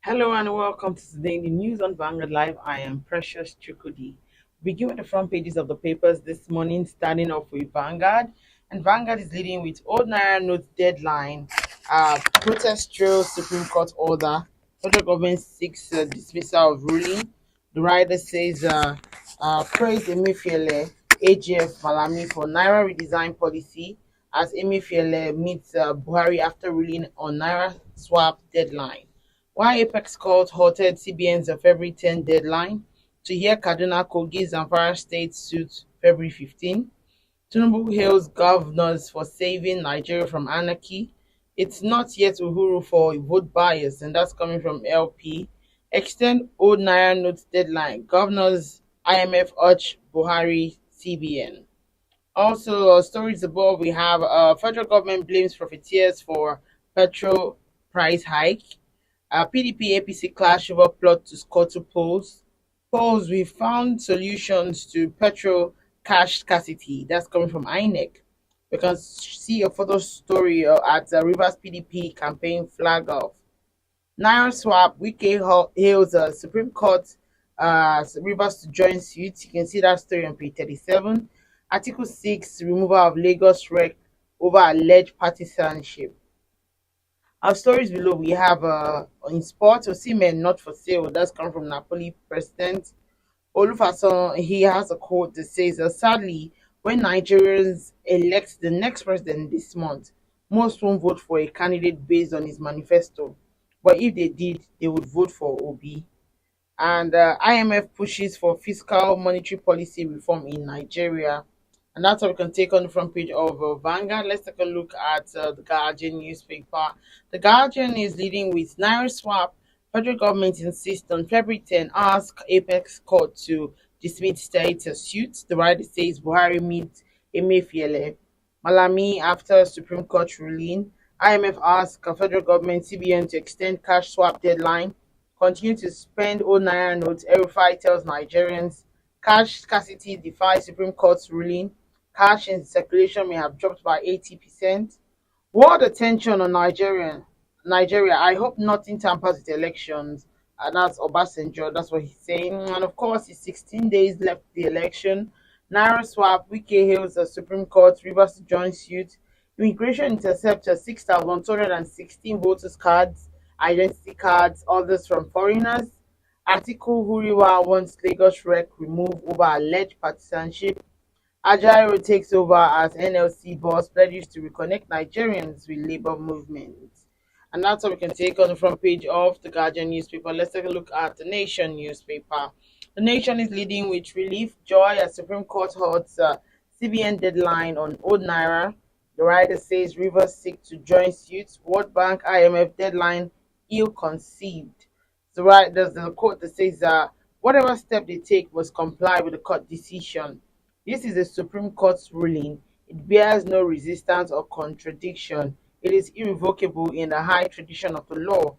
Hello and welcome to today in the news on Vanguard Live. I am Precious Chukudi. Begin with the front pages of the papers this morning, starting off with Vanguard. And Vanguard is leading with Old NAIRA Notes Deadline, protest trail Supreme Court order, federal government seeks dismissal of ruling. The rider says, praise Emefiele, AGF Malami for Naira redesign policy as Emefiele meets Buhari after ruling on Naira swap deadline. Why Apex Court halted CBN's February 10 deadline to hear Kaduna, Kogi, Zamfara State suit February 15. Tinubu hails governors for saving Nigeria from anarchy. It's not yet Uhuru for vote bias, and that's coming from LP. Extend old Naira notes deadline. Governors IMF urge Buhari CBN. Also, stories above, we have federal government blames profiteers for petrol price hike. PDP APC clash over plot to scuttle polls. Polls, we found solutions to petrol cash scarcity. That's coming from INEC. We can see a photo story at Rivers PDP campaign flag off. Naira swap, Wike hails Supreme Court Rivers to join suit. You can see that story on page 37. Article 6, removal of Lagos rec over alleged partisanship. Our stories below, we have in sports, Osimhen not for sale. That's come from Napoli president. Olufason, he has a quote that says, sadly, when Nigerians elect the next president this month, most won't vote for a candidate based on his manifesto. But if they did, they would vote for Obi. And IMF pushes for fiscal monetary policy reform in Nigeria. And that's what we can take on the front page of Vanguard. Let's take a look at the Guardian newspaper. The Guardian is leading with Naira swap. Federal government insists on February 10 ask Apex Court to dismiss state suits. The writer says Buhari meets Emefiele. Malami after Supreme Court ruling. IMF asks federal government CBN to extend cash swap deadline. Continue to spend old Naira notes. Erufai tells Nigerians cash scarcity defies Supreme Court's ruling. Cash in circulation may have dropped by 80%. World attention on Nigeria. I hope nothing tampers with elections. And that's Obasanjo. That's what he's saying. And of course, it's 16 days left the election. Naira swap. Wike hails the Supreme Court. Rivers to join suit. Immigration intercepted 6,216 voters cards, identity cards, others from foreigners. Article Huriwa wants Lagos rec removed over alleged partisanship. Ajaero takes over as NLC boss, pledges to reconnect Nigerians with labor movements. And that's what we can take on the front page of the Guardian newspaper. Let's take a look at the Nation newspaper. The Nation is leading with relief, joy as Supreme Court holds CBN deadline on old Naira. The writer says Rivers seek to join suits. World Bank IMF deadline ill-conceived. There's the quote that says, whatever step they take must comply with the court decision. This is a Supreme Court's ruling. It bears no resistance or contradiction. It is irrevocable in the high tradition of the law.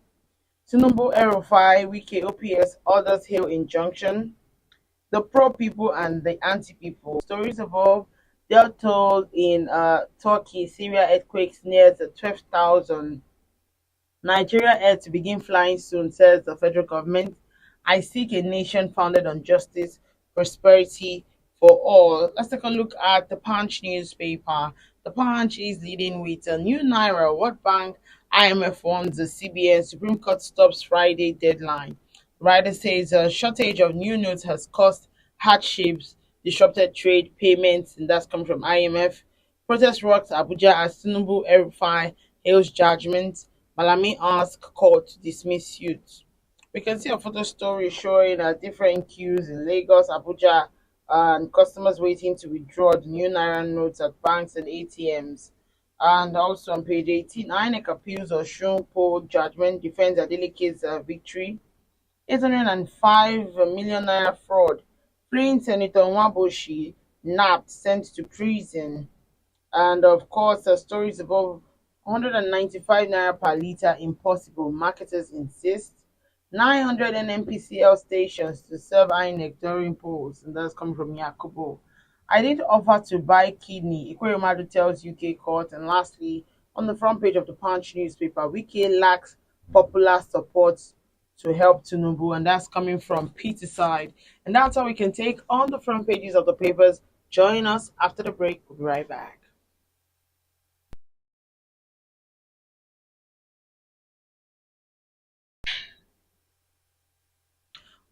Tinubu Erufai, Wike OPS, others hail injunction. The pro-people and the anti-people. Stories above, they're told in Turkey, Syria earthquakes near the 12,000. Nigeria air to begin flying soon, says the federal government. I seek a nation founded on justice, prosperity, for all. Let's take a look at the Punch newspaper. The Punch is leading with a new Naira. World Bank, IMF wants the CBN. Supreme Court stops Friday deadline. The writer says a shortage of new notes has caused hardships, disrupted trade, payments, and that's coming from IMF. Protest rocks Abuja as Tinubu Erufai hails judgment. Malami asks court to dismiss suit. We can see a photo story showing different queues in Lagos, Abuja, and customers waiting to withdraw the new Naira notes at banks and ATMs. And also on page 18, INEC appeals Osun poll judgment defends Adeleke's victory. 805 million Naira fraud. Fleeing Senator Nwaboshi nabbed, sent to prison. And of course, stories above 195 Naira per litre impossible, marketers insist. 900 NMPCL stations to serve INEC during polls, and that's coming from Yakubu. I did offer to buy kidney, Ikweremadu tells UK court. And lastly, on the front page of the Punch newspaper, Wike lacks popular support to help Tinubu, and that's coming from Peter side. And that's how we can take on the front pages of the papers. Join us after the break. We'll be right back.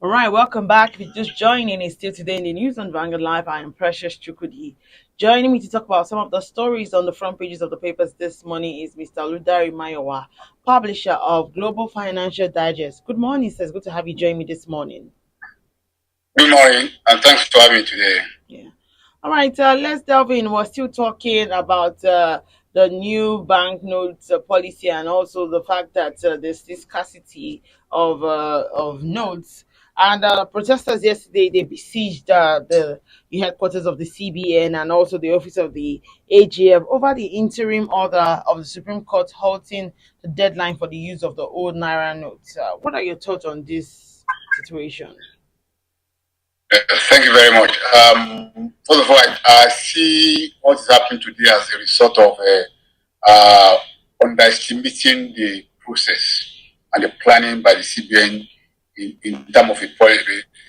All right, welcome back. If you're just joining, it's still today in the news on Vanguard Live. I am Precious Chukudi. Joining me to talk about some of the stories on the front pages of the papers this morning is Mr. Ludari Mayowa, publisher of Global Financial Digest. Good morning, sir. It's good to have you join me this morning. Good morning, and thanks for having me today. Yeah. All right, let's delve in. We're still talking about the new banknote policy and also the fact that there's this scarcity of notes. And protesters yesterday, they besieged the headquarters of the CBN and also the office of the AGF over the interim order of the Supreme Court halting the deadline for the use of the old NAIRA notes. What are your thoughts on this situation? Thank you very much. First of all, I see what is happening today as a result of underestimating the process and the planning by the CBN in terms of the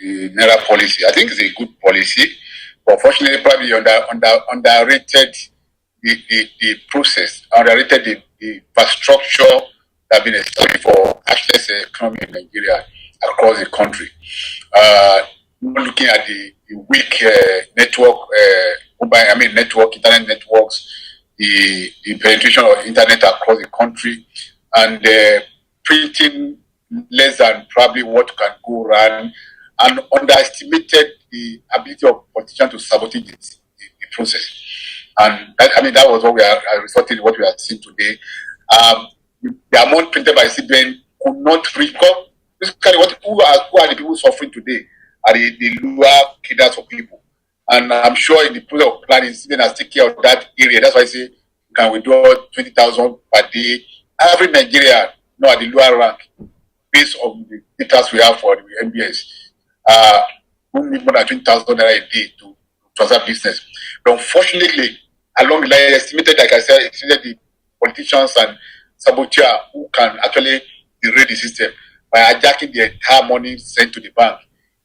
NAIRA policy. I think it's a good policy, but fortunately, probably underrated the process, underrated the infrastructure that have been established for cashless economy in Nigeria across the country. Looking at the weak internet networks, the penetration of internet across the country, and printing less than probably what can go around, and underestimated the ability of politicians to sabotage the process. And that was what resulted in what we are seeing today. The amount printed by CBN could not record. Who are the people suffering today? Are the lower cadres of people. And I'm sure in the process of planning, CBN has taken care of that area. That's why I say you can withdraw 20,000 per day. Every Nigerian, at the lower rank, based on the data we have for the MBS, who need more than 20,000 naira a day to transact business. But unfortunately, along the line, estimated, like I said, the politicians and saboteurs who can actually derail the system by hijacking the entire money sent to the bank.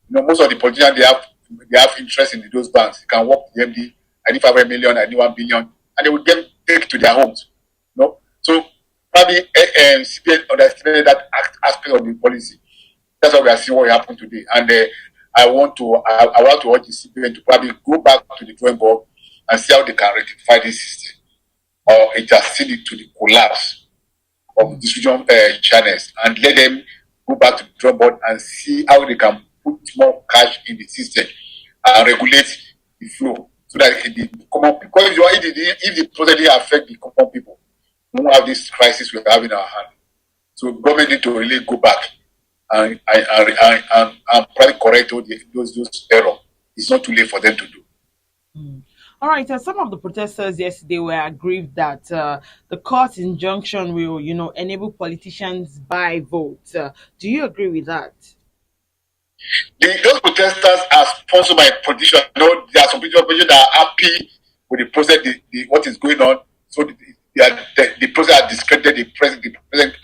Most of the politicians, they have interest in those banks. You can work the MD, I need 500 million, I need 1 billion, and they will take to their homes. So probably CBN underestimated that aspect of the policy. That's why we are seeing what happened today. And I want to urge the CBN to probably go back to the drawing board and see how they can rectify this system, or it has seen it to the collapse of the distribution channels, and let them go back to the drawing board and see how they can put more cash in the system and regulate the flow so that the common people, if the process didn't affect the common people, we won't have this crisis we have in our hand. So government need to really go back and probably correct all those errors. It's not too late for them to do. All right. Some of the protesters yesterday were aggrieved that the court injunction will, enable politicians buy votes. Do you agree with that? Those protesters are sponsored by politicians. There are some politicians that are happy with the process, what is going on. So the process has discredited the present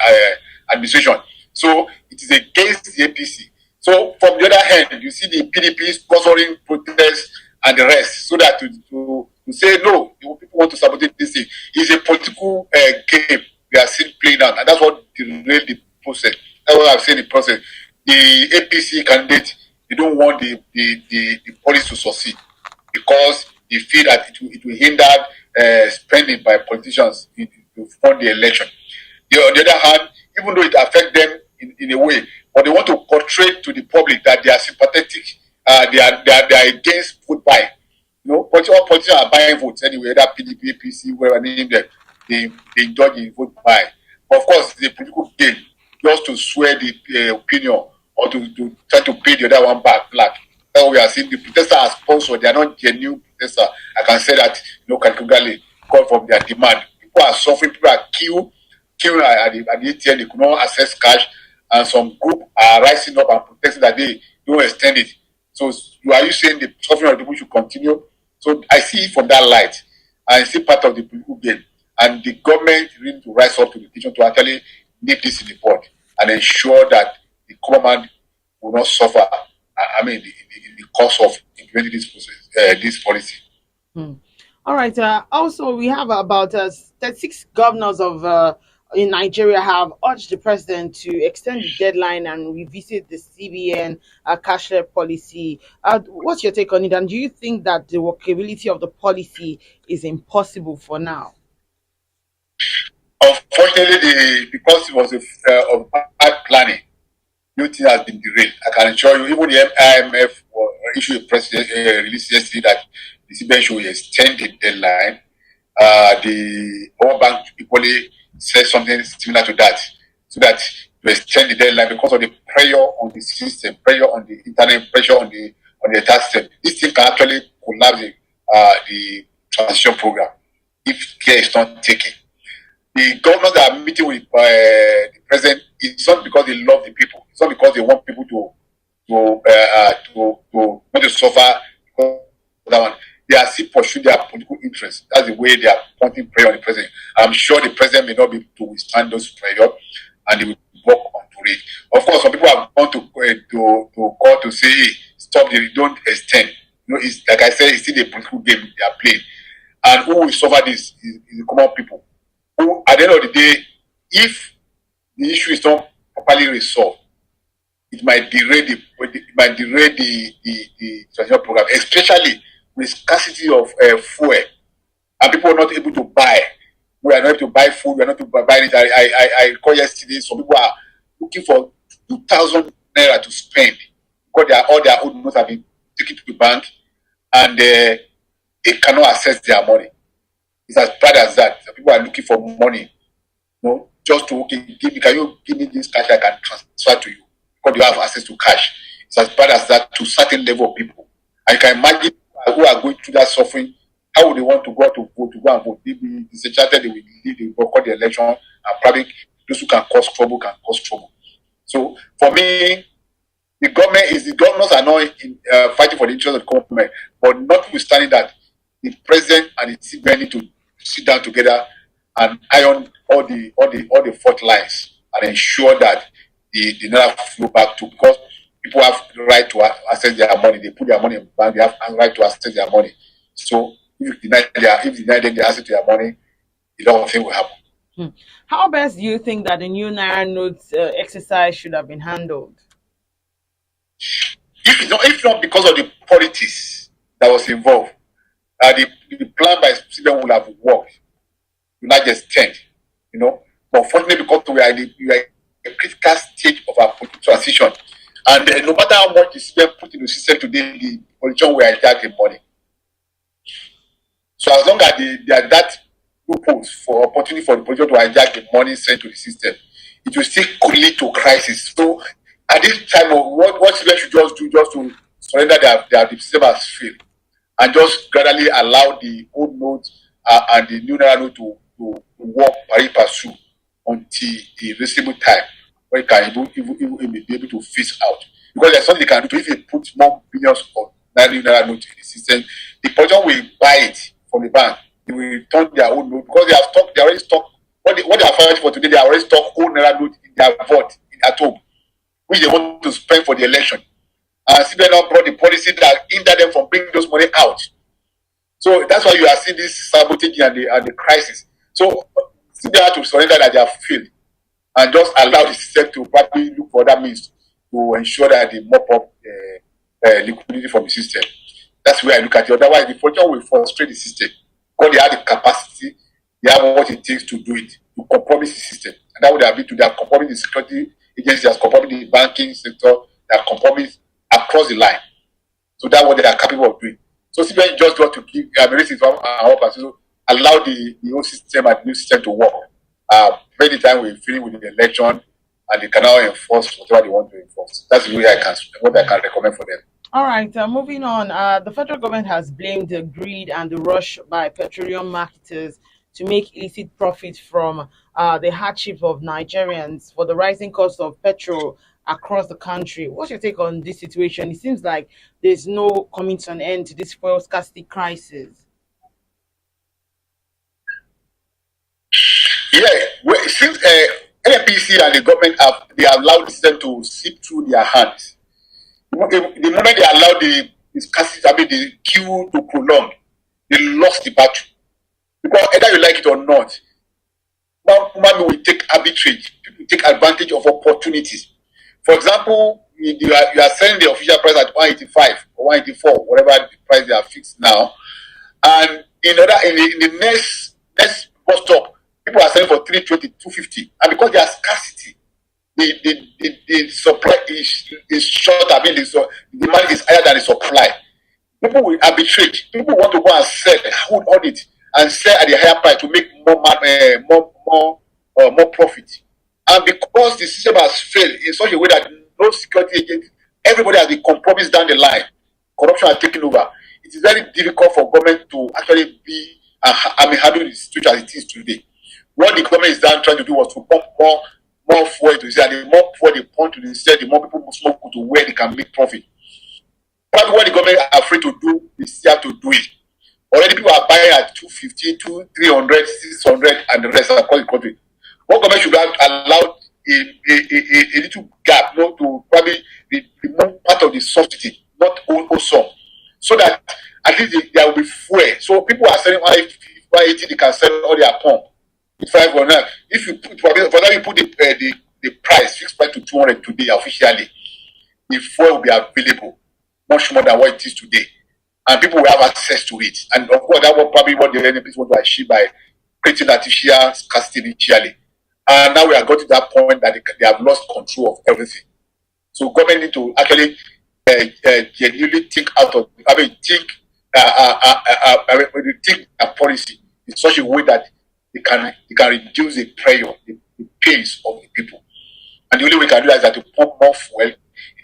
administration. So it is against the APC. So from the other hand, you see the PDP sponsoring protests and the rest, so that to say no, people want to sabotage this thing. It's a political game we are seeing playing out, and that's what derailed the process. That's what I've seen the process. The APC candidate, they don't want the policy to succeed because they feel that it will hinder spending by politicians to fund the election. On the other hand, even though it affects them in a way, but they want to portray to the public that they are sympathetic, they are against vote buy. All politicians are buying votes anyway, that PDP, APC, whatever name them, they indulge in vote buy. But of course, it's a political game just to swear the opinion or to try to pay the other one back black. That's what we are seeing. The protesters are sponsored. They are not genuine protesters. I can say that, categorically, come from their demand. People are suffering. People are queuing at the ATM. They could not access cash. And some group are rising up and protesting that they don't extend it. So are you saying the suffering of the people should continue? So I see it from that light. I see part of the political game. And the government need to rise up to the occasion to actually nip this in the bud and ensure that the common man will not suffer. I mean, the cost of implementing this process, this policy. All right. Also, we have about 36 governors of in Nigeria have urged the president to extend the deadline and revisit the CBN cashless policy. What's your take on it? And do you think that the workability of the policy is impossible for now? Unfortunately, because it was of bad planning, nothing has been derailed. I can assure you, even the IMF issued a press release yesterday that the CBN should extend the deadline. The World Bank equally said something similar to that, so that to extend the deadline because of the pressure on the system, pressure on the internet, pressure on the entire system. This thing can actually collapse the transition program if care is not taken. The governors that are meeting with the president, it's not because they love the people. It's not because they want people to not to suffer because of that one. They are still pursuing their political interests. That's the way they are pointing prayer on the president. I'm sure the president may not be able to withstand those prayers, and they will work onto it. Of course, some people have gone to call to say, hey, stop, they don't extend. You know, it's like I said, it's still a political game they are playing. And who will suffer this is the common people. Who, at the end of the day, if the issue is not properly resolved, it might derail the transition program, especially with scarcity of fuel, and people are not able to buy. We are not able to buy food. We are not able to buy it. I called yesterday. Some people are looking for 2,000 naira to spend because all their old notes have been taken to the bank, and they cannot access their money. It's as bad as that. So people are looking for money, you know, just to can you give me this cash I can transfer to you because you have access to cash. It's as bad as that to certain level of people. And you can imagine who are going through that suffering. How would they want to go to vote, to go and vote? They will disenchanted, they will leave, they will boycott the election, and probably those who can cause trouble can cause trouble. So for me, the governors are not fighting for the interest of the government, but notwithstanding that, the president and the CBN need to sit down together and iron all the fault lines and ensure that the naira flow back to, because people have the right to access their money. They put their money in the bank. They have the right to access their money. So if you deny them the access to their money, a lot of things will happen. How best do you think that the new NAIRA notes exercise should have been handled? If not because of the politics that was involved, the plan by CBN would have worked. You not just stand, you know. But fortunately, because we are in a critical stage of our transition, and no matter how much the CBN put in the system today, the politician will hijack the money. So as long as they are that loopholes for opportunity for the politician to hijack the money sent to the system, it will still lead to crisis. So at this time, what CBN should just do just to surrender the system has failed, and just gradually allow the old notes and the new NAIRA note to work pari passu until a reasonable time where it can even be able to phase out. Because there's something they can do. If they put more billions of NAIRA notes in the system, the politician will buy it from the bank. They will return their own note because they already stock what they are fighting for today. They already stock old NAIRA note in their vault at home, which they want to spend for the election. And CBN now brought the policy that hindered them from bringing those money out. So that's why you are seeing this sabotage and the crisis. So CBN had to surrender that they have failed and just allow the system to probably look for that means to ensure that they mop up liquidity from the system. That's where I look at it. Otherwise, the politician will frustrate the system because they have the capacity, they have what it takes to do it, to compromise the system. And that would have been to their compromise the security agencies, their compromise the banking sector, their compromise across the line. So that's what they are capable of doing. So CBN just got to give so allow the old system and the new system to work. Many times we're feeling with the election and they can now enforce whatever they want to enforce. That's the way what I can recommend for them. All right, moving on. The federal government has blamed the greed and the rush by petroleum marketers to make illicit profit from the hardship of Nigerians for the rising cost of petrol across the country. What's your take on this situation? It seems like there's no coming to an end to this fuel scarcity crisis. Yeah, since NPC scarcity and the government they allowed the system to seep through their hands. The moment they allowed the scarcity, the queue to prolong, they lost the battle. Because either you like it or not, man will take arbitrage, people take advantage of opportunities. For example, you are selling the official price at 185 or 184, whatever the price they are fixed now, and in the next bus stop, people are selling for 320, 250, and because there is scarcity, the supply is short. The demand is higher than the supply. People will arbitrate. People want to go and sell, hold audit, and sell at the higher price to make more profit. And because the system has failed in such a way that no security agent, everybody has been compromised down the line, corruption has taken over. It is very difficult for government to actually be handle the situation as it is today. What the government is done trying to do was to pump more fuel to the and the more fuel they pump to the instead, the more people smoke to where they can make profit. Probably what the government are afraid to do, they still have to do it. Already people are buying at 250, 300, 600, and the rest across the country. What government should have allowed a little gap, to probably remove part of the subsidy, not all some, so that at least there will be fuel. So people are selling 180, they can sell all their pump. If you put, for example, you put the price fixed price to 200 today officially, the fuel will be available much more than what it is today, and people will have access to it. And of course, that was probably what the NPs want to achieve by creating artificial scarcity initially. And now we have got to that point that they have lost control of everything. So government need to actually genuinely think think a policy in such a way that they can reduce the pressure, the pace of the people. And the only way we can do that is that to pump more fuel in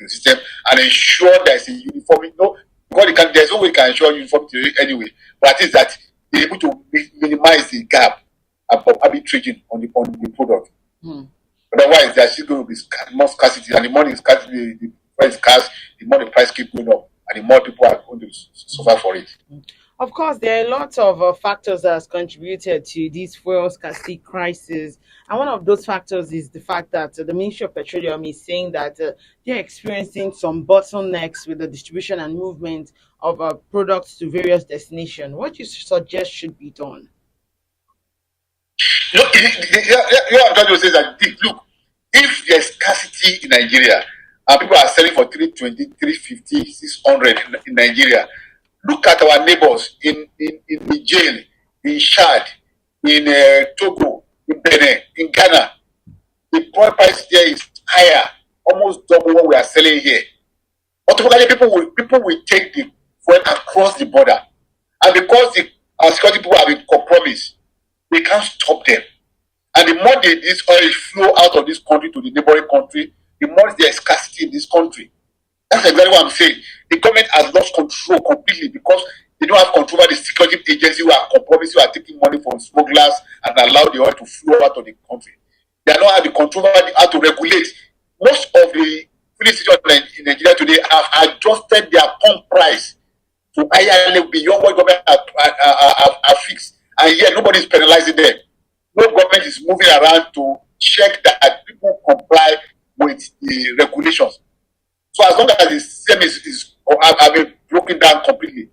the system and ensure there is a uniformity. Because there's no way we can ensure uniformity anyway, but at least that they're able to minimize the gap of arbitraging on the product. Otherwise, there's still going to be more scarcity, and the more the scarcity, the price is scarce, the more the price keeps going up, and the more people are going to suffer for it. Of course, there are lots of factors that has contributed to this fuel scarcity crisis. And one of those factors is the fact that the Ministry of Petroleum is saying that they're experiencing some bottlenecks with the distribution and movement of products to various destinations. What do you suggest should be done? I'm trying to say that, look, if there's scarcity in Nigeria and people are selling for 320, 350, 600 in Nigeria, look at our neighbors in Niger, in Chad, in Togo, in Benin, in Ghana. The oil price there is higher, almost double what we are selling here. Automatically, people will take the fuel across the border, and because our security people have been compromised, they can't stop them. And the more this oil flow out of this country to the neighboring country, the more there is scarcity in this country. That's exactly what I'm saying. The government has lost control completely because they don't have control over the security agency who are compromised, who are taking money from smugglers and allow the oil to flow out of the country. They don't have the control over how to regulate. Most of the filling stations in Nigeria today have adjusted their pump price to higher level beyond what government have fixed. And yet nobody is penalizing them. No government is moving around to check that people comply with the regulations. So as long as the system is broken down completely,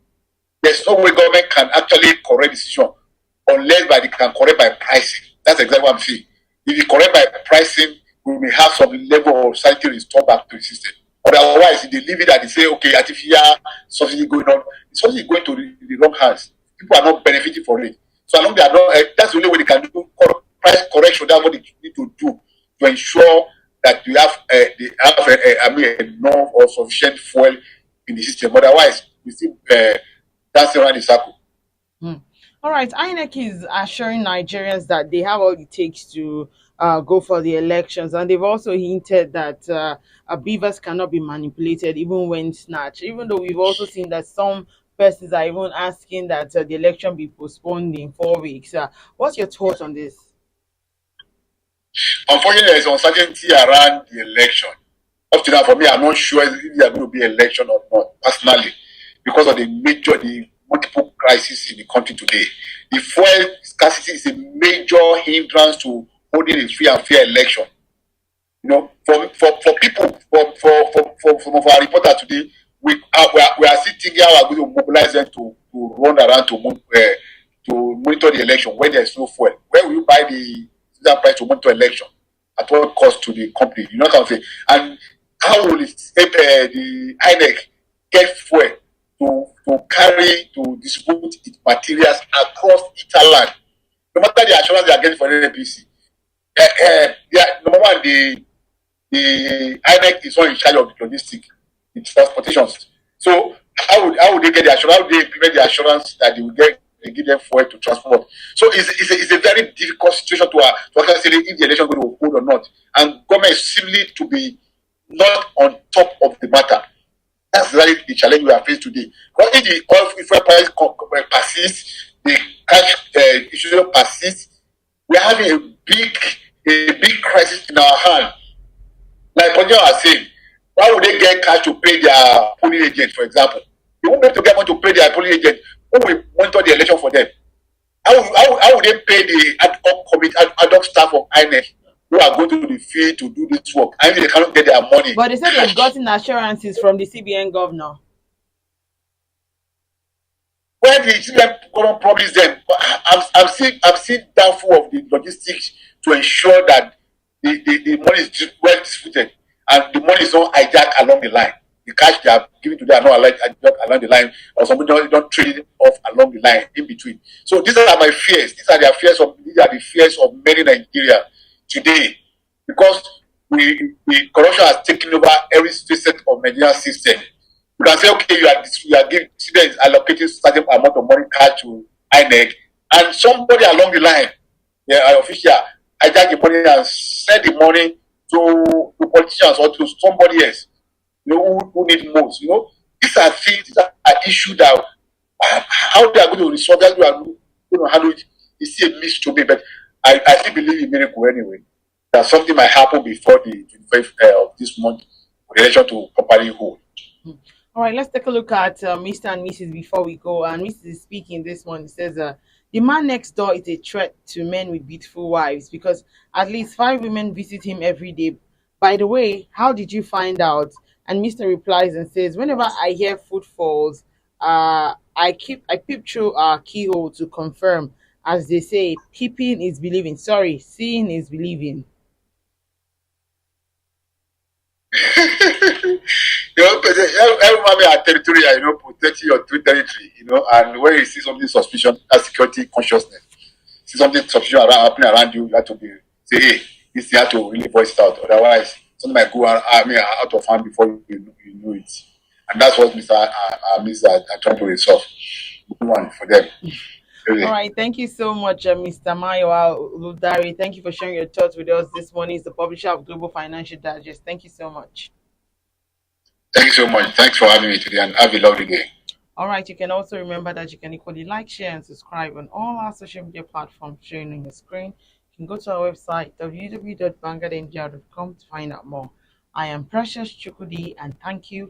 there's no way government can actually correct the situation unless they can correct by pricing. That's exactly what I'm saying. If you correct by pricing, we may have some level of sanity restored back to the system. Otherwise, if they leave it and they say, okay, artificial subsidy going on, the subsidy is going to the wrong hands. People are not benefiting from it. So as long as they are not, that's the only way they can do price correction. That's what they need to do to ensure that you have enough or sufficient fuel in the system. Otherwise, we still dancing around the circle. All right, INEC is assuring Nigerians that they have all it takes to go for the elections, and they've also hinted that beavers cannot be manipulated even when snatched. Even though we've also seen that some persons are even asking that the election be postponed in 4 weeks. What's your thoughts on this? Unfortunately, there is uncertainty around the election. Up to now, for me, I'm not sure if there are going to be an election or not, personally, because of the multiple crises in the country today. The fuel scarcity is a major hindrance to holding a free and fair election. For people, for some of our reporters today, we are still thinking how we are going to mobilize them to run around to monitor the election when there is no fuel. Where will you buy the price to monitor election? At what cost to the company? You know what I'm saying? And how will the INEC get fuel to distribute its materials across Italy? No matter the assurance they are getting for the NPC. Number one, the INEC is not in charge of the logistics, the transportations. So how would they get the assurance? How would they implement the assurance that they give them fuel to transport? So it's a very difficult situation to actually say if the election is going to hold or not. And government seemingly to be not on top of the matter. That's really the challenge we are facing today. Because if the oil price persists, the cash issue persists, we are having a big crisis in our hand. Like Ponja was saying, why would they get cash to pay their polling agent, for example? They won't be able to get money to pay their polling agent. Who will monitor the election for them? How would they pay the ad hoc staff of INEC who are going to the field to do this work? And they cannot get their money. But they said they've gotten assurances from the CBN governor. Where the CBN governor promised them, I'm still doubtful of the logistics to ensure that the money is well distributed and the money is not hijacked along the line. The cash they are giving to them are not hijacked along the line, or somebody don't trade it off along the line in between. So these are my fears. These are the fears of many Nigerians today, because the corruption has taken over every facet of Nigerian system. You can say, okay, you are giving students allocating certain amount of money cash to INEC, and somebody along the line, the official, hijack the money and send the money to politicians or to somebody else, who need most. These are things, these are issues that how they are going to resolve, how they are going to handle it, is still a mystery to me. But I still believe in miracle anyway. That something might happen before the 25th of this month for the election to properly hold. All right, let's take a look at Mr. and Mrs. before we go. And Mrs. is speaking this one. It says, the man next door is a threat to men with beautiful wives because at least 5 women visit him every day. By the way, how did you find out? And Mr. replies and says, whenever I hear footfalls, I peep through our keyhole to confirm. As they say, peeping is believing. Sorry, seeing is believing. Every mommy are territorial, protecting your territory, and when you see something suspicious, that's security consciousness. See something suspicious happening around you, you have to say, hey, this you have to really voice it out. Otherwise, something might go out of hand before you know it. And that's what Mr. are trying to resolve. One for them. All right, thank you so much, Mr. Mayowa Ludari. Thank you for sharing your thoughts with us this morning. He's the publisher of Global Financial Digest. Thank you so much. Thank you so much. Thanks for having me today, and have a lovely day. All right, you can also remember that you can equally like, share, and subscribe on all our social media platforms showing on your screen. You can go to our website, www.vanguardindia.com, to find out more. I am Precious Chukudi, and thank you